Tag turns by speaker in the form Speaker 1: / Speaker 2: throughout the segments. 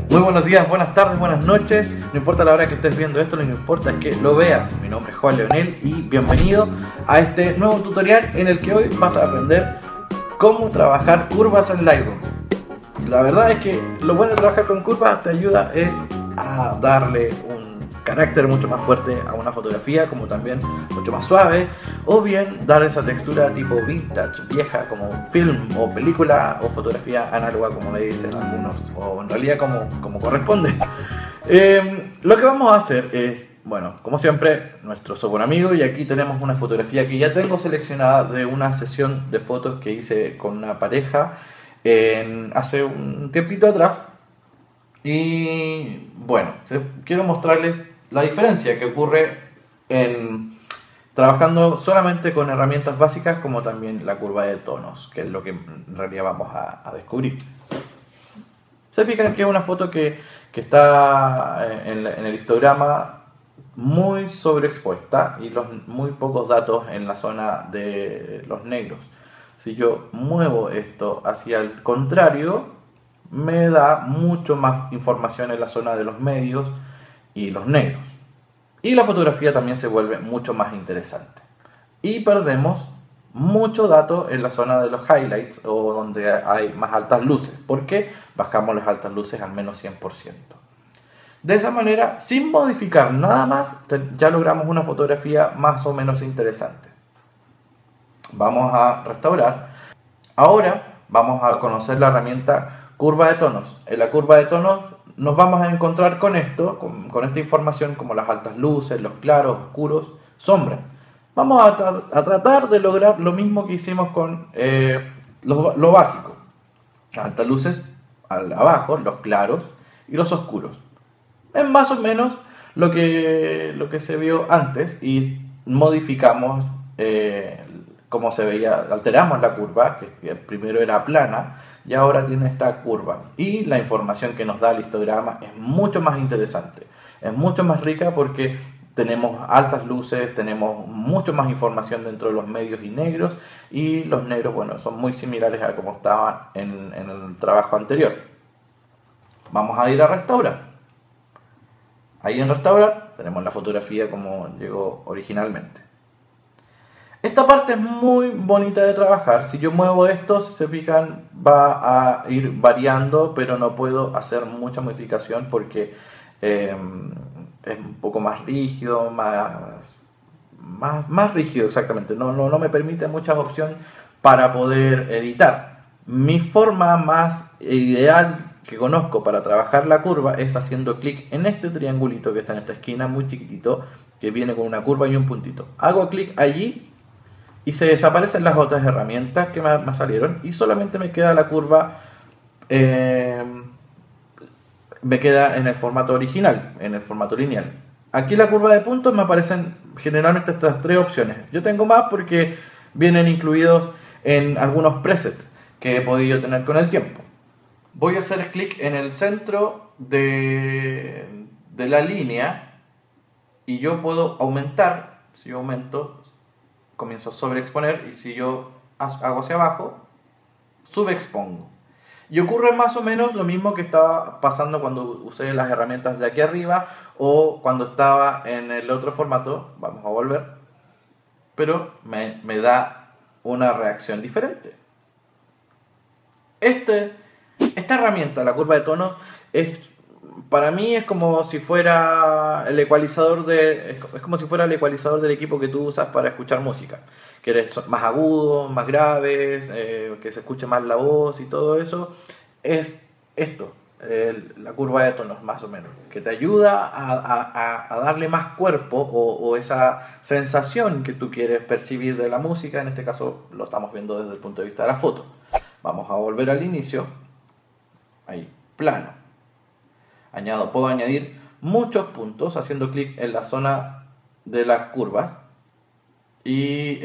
Speaker 1: Muy buenos días, buenas tardes, buenas noches. No importa la hora que estés viendo esto, lo que importa es que lo veas. Mi nombre es Juan Leonel y bienvenido a este nuevo tutorial en el que hoy vas a aprender cómo trabajar curvas en Lightroom. La verdad es que lo bueno de trabajar con curvas te ayuda a darle un carácter mucho más fuerte a una fotografía, como también mucho más suave, o bien dar esa textura tipo vintage, vieja, como film o película o fotografía análoga, como le dicen algunos, o en realidad como corresponde. Lo que vamos a hacer es, bueno, como siempre, nuestro software amigo, y aquí tenemos una fotografía que ya tengo seleccionada de una sesión de fotos que hice con una pareja hace un tiempito atrás. Y bueno, quiero mostrarles la diferencia que ocurre en trabajando solamente con herramientas básicas, como también la curva de tonos, que es lo que en realidad vamos a descubrir. Se fijan que es una foto que está en el histograma muy sobreexpuesta y muy pocos datos en la zona de los negros. Si yo muevo esto hacia el contrario, me da mucho más información en la zona de los medios y los negros. Y la fotografía también se vuelve mucho más interesante. Y perdemos mucho dato en la zona de los highlights o donde hay más altas luces, porque bajamos las altas luces al menos 100%. De esa manera, sin modificar nada más, ya logramos una fotografía más o menos interesante. Vamos a restaurar. Ahora vamos a conocer la herramienta curva de tonos. En la curva de tonos nos vamos a encontrar con esto, con esta información como las altas luces, los claros, oscuros, sombras. Vamos a tratar de lograr lo mismo que hicimos con lo básico. Las altas luces abajo, los claros y los oscuros. Es más o menos lo que se vio antes y modificamos como se veía, alteramos la curva, que primero era plana y ahora tiene esta curva. Y la información que nos da el histograma es mucho más interesante, es mucho más rica porque tenemos altas luces, tenemos mucho más información dentro de los medios y negros, y los negros, bueno, son muy similares a como estaban en el trabajo anterior. Vamos a ir a restaurar. Ahí en restaurar tenemos la fotografía como llegó originalmente. Esta parte es muy bonita de trabajar. Si yo muevo esto, si se fijan, va a ir variando, pero no puedo hacer mucha modificación porque es un poco más rígido, más rígido exactamente. No me permite muchas opciones para poder editar. Mi forma más ideal que conozco para trabajar la curva es haciendo clic en este triangulito que está en esta esquina muy chiquitito, que viene con una curva y un puntito. Hago clic allí y se desaparecen las otras herramientas que me salieron y solamente me queda la curva, me queda en el formato original, en el formato lineal. Aquí la curva de puntos me aparecen generalmente estas tres opciones. Yo tengo más porque vienen incluidos en algunos presets que he podido tener con el tiempo. Voy a hacer clic en el centro de la línea y yo puedo aumentar. Si yo aumento, comienzo a sobreexponer, y si yo hago hacia abajo, subexpongo. Y ocurre más o menos lo mismo que estaba pasando cuando usé las herramientas de aquí arriba o cuando estaba en el otro formato. Vamos a volver. Pero me da una reacción diferente. Esta herramienta, la curva de tonos, para mí es como si fuera el ecualizador es como si fuera el ecualizador del equipo que tú usas para escuchar música. Quieres más agudos, más graves, que se escuche más la voz y todo eso. Es esto, la curva de tonos más o menos, que te ayuda a darle más cuerpo o esa sensación que tú quieres percibir de la música. En este caso lo estamos viendo desde el punto de vista de la foto. Vamos a volver al inicio. Ahí, plano. Puedo añadir muchos puntos haciendo clic en la zona de las curvas y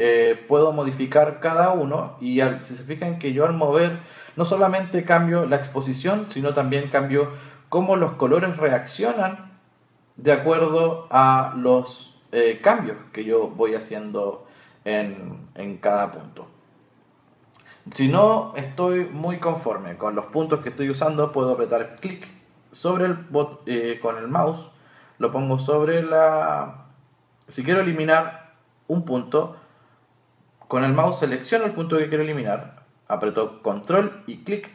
Speaker 1: puedo modificar cada uno. Y si se fijan que yo al mover no solamente cambio la exposición, sino también cambio cómo los colores reaccionan de acuerdo a los cambios que yo voy haciendo en cada punto. Si no estoy muy conforme con los puntos que estoy usando, puedo apretar clic sobre con el mouse, lo pongo sobre la... Si quiero eliminar un punto, con el mouse selecciono el punto que quiero eliminar, aprieto control y clic,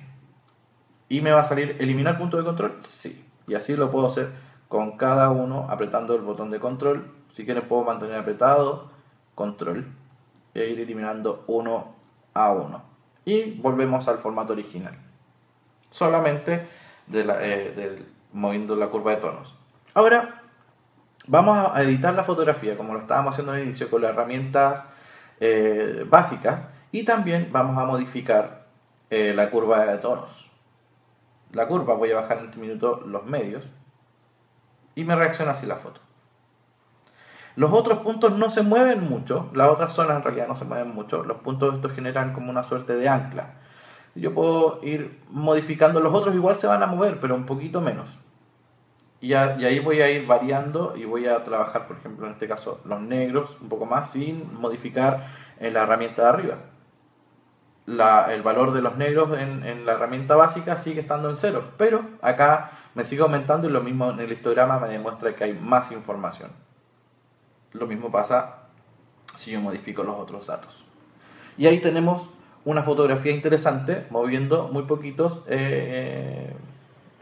Speaker 1: y me va a salir eliminar punto de control, sí. Y así lo puedo hacer con cada uno apretando el botón de control. Si quieren puedo mantener apretado control e ir eliminando uno a uno. Y volvemos al formato original. Solamente moviendo la curva de tonos. Ahora vamos a editar la fotografía como lo estábamos haciendo al inicio con las herramientas básicas, y también vamos a modificar la curva de tonos. La curva voy a bajar en este minuto los medios y me reacciona así la foto. Los otros puntos no se mueven mucho, las otras zonas en realidad no se mueven mucho, los puntos estos generan como una suerte de ancla. Yo puedo ir modificando, los otros igual se van a mover, pero un poquito menos. Y ahí voy a ir variando y voy a trabajar, por ejemplo, en este caso, los negros un poco más sin modificar en la herramienta de arriba. El valor de los negros en la herramienta básica sigue estando en 0, pero acá me sigue aumentando y lo mismo en el histograma me demuestra que hay más información. Lo mismo pasa si yo modifico los otros datos. Y ahí tenemos una fotografía interesante moviendo muy poquitos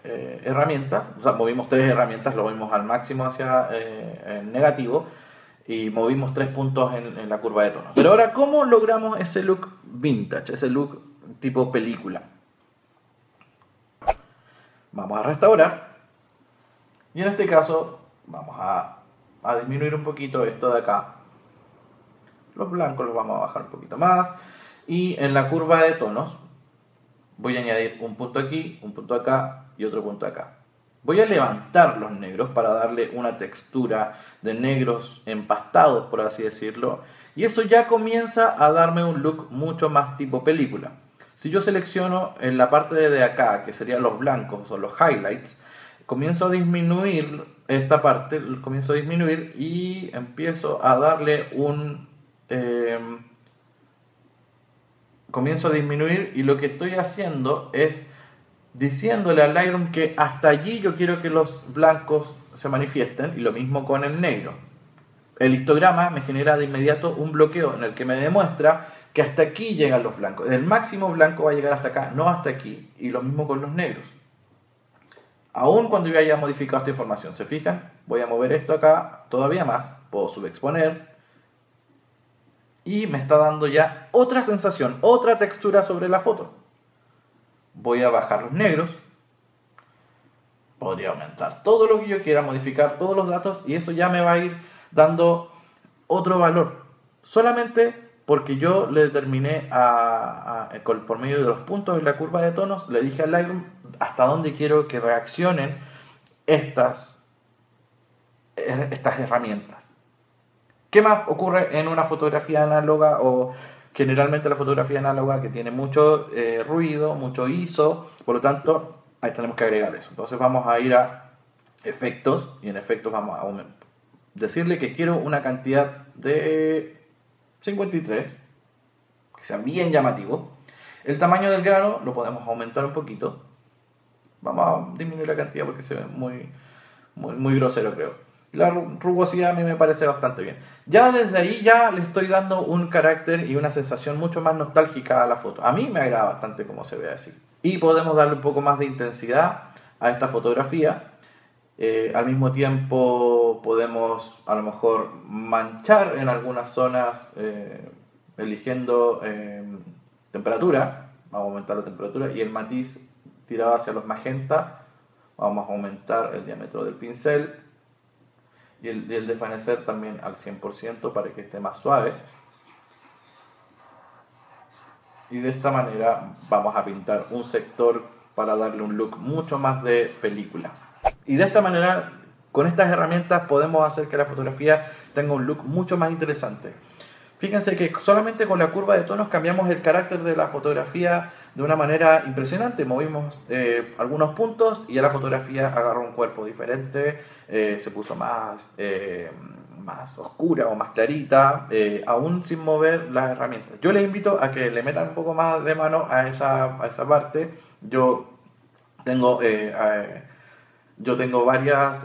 Speaker 1: herramientas. O sea, movimos 3 herramientas, lo movimos al máximo hacia negativo y movimos 3 puntos en la curva de tonos. Pero ahora, ¿cómo logramos ese look vintage, ese look tipo película? Vamos a restaurar y en este caso vamos a disminuir un poquito esto de acá. Los blancos los vamos a bajar un poquito más, y en la curva de tonos voy a añadir un punto aquí, un punto acá y otro punto acá. Voy a levantar los negros para darle una textura de negros empastados, por así decirlo, y eso ya comienza a darme un look mucho más tipo película. Si yo selecciono en la parte de acá, que serían los blancos o los highlights, comienzo a disminuir esta parte, comienzo a disminuir y empiezo a darle un... comienzo a disminuir, y lo que estoy haciendo es diciéndole al Lightroom que hasta allí yo quiero que los blancos se manifiesten, y lo mismo con el negro. El histograma me genera de inmediato un bloqueo en el que me demuestra que hasta aquí llegan los blancos. El máximo blanco va a llegar hasta acá, no hasta aquí, y lo mismo con los negros. Aún cuando yo haya modificado esta información, ¿se fijan? Voy a mover esto acá todavía más, puedo subexponer, y me está dando ya otra sensación, otra textura sobre la foto. Voy a bajar los negros, podría aumentar todo lo que yo quiera, modificar todos los datos, y eso ya me va a ir dando otro valor. Solamente porque yo le determiné por medio de los puntos en la curva de tonos, le dije al Lightroom hasta dónde quiero que reaccionen estas herramientas. ¿Qué más ocurre en una fotografía análoga, o generalmente la fotografía análoga, que tiene mucho ruido, mucho ISO? Por lo tanto, ahí tenemos que agregar eso. Entonces vamos a ir a efectos, y en efectos vamos a decirle que quiero una cantidad de 53, que sea bien llamativo. El tamaño del grano lo podemos aumentar un poquito. Vamos a disminuir la cantidad porque se ve muy grosero, creo. La rugosidad a mí me parece bastante bien. Ya desde ahí ya le estoy dando un carácter y una sensación mucho más nostálgica a la foto. A mí me agrada bastante cómo se ve así. Y podemos darle un poco más de intensidad a esta fotografía. Al mismo tiempo podemos a lo mejor manchar en algunas zonas eligiendo temperatura. Vamos a aumentar la temperatura y el matiz tirado hacia los magenta. Vamos a aumentar el diámetro del pincel y el desvanecer también al 100% para que esté más suave. Y de esta manera vamos a pintar un sector para darle un look mucho más de película. Y de esta manera, con estas herramientas podemos hacer que la fotografía tenga un look mucho más interesante. Fíjense que solamente con la curva de tonos cambiamos el carácter de la fotografía de una manera impresionante. Movimos algunos puntos y ya la fotografía agarró un cuerpo diferente, se puso más oscura o más clarita, aún sin mover las herramientas. Yo les invito a que le metan un poco más de mano a esa parte. Yo tengo Yo tengo varias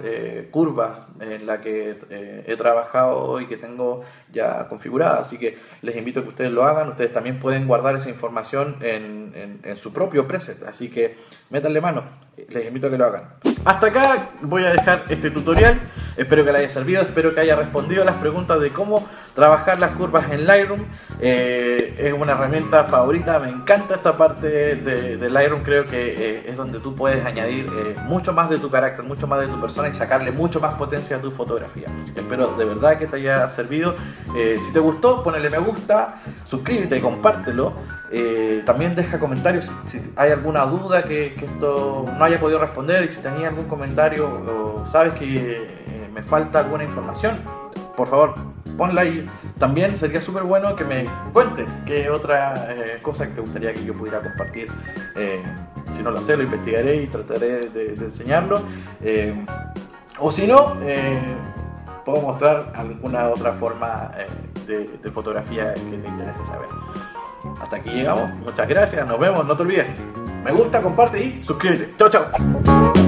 Speaker 1: curvas en las que he trabajado y que tengo ya configuradas, así que les invito a que ustedes lo hagan. Ustedes también pueden guardar esa información en su propio preset, así que métanle mano, les invito a que lo hagan. Hasta acá voy a dejar este tutorial, espero que les haya servido, espero que haya respondido a las preguntas de cómo trabajar las curvas en Lightroom. Es una herramienta favorita, me encanta esta parte de Lightroom, creo que es donde tú puedes añadir mucho más de tu carácter, mucho más de tu persona y sacarle mucho más potencia a tu fotografía. Espero de verdad que te haya servido. Si te gustó, ponle me gusta, suscríbete y compártelo. También deja comentarios si hay alguna duda que esto no haya podido responder, y si tenía algún comentario o sabes que me falta alguna información, por favor ponla ahí. También sería súper bueno que me cuentes qué otra cosa que te gustaría que yo pudiera compartir. Si no lo sé, lo investigaré y trataré de enseñarlo. O si no, puedo mostrar alguna otra forma de fotografía que te interese saber. Hasta aquí llegamos, muchas gracias, nos vemos, no te olvides, me gusta, comparte y suscríbete. Chao, chao.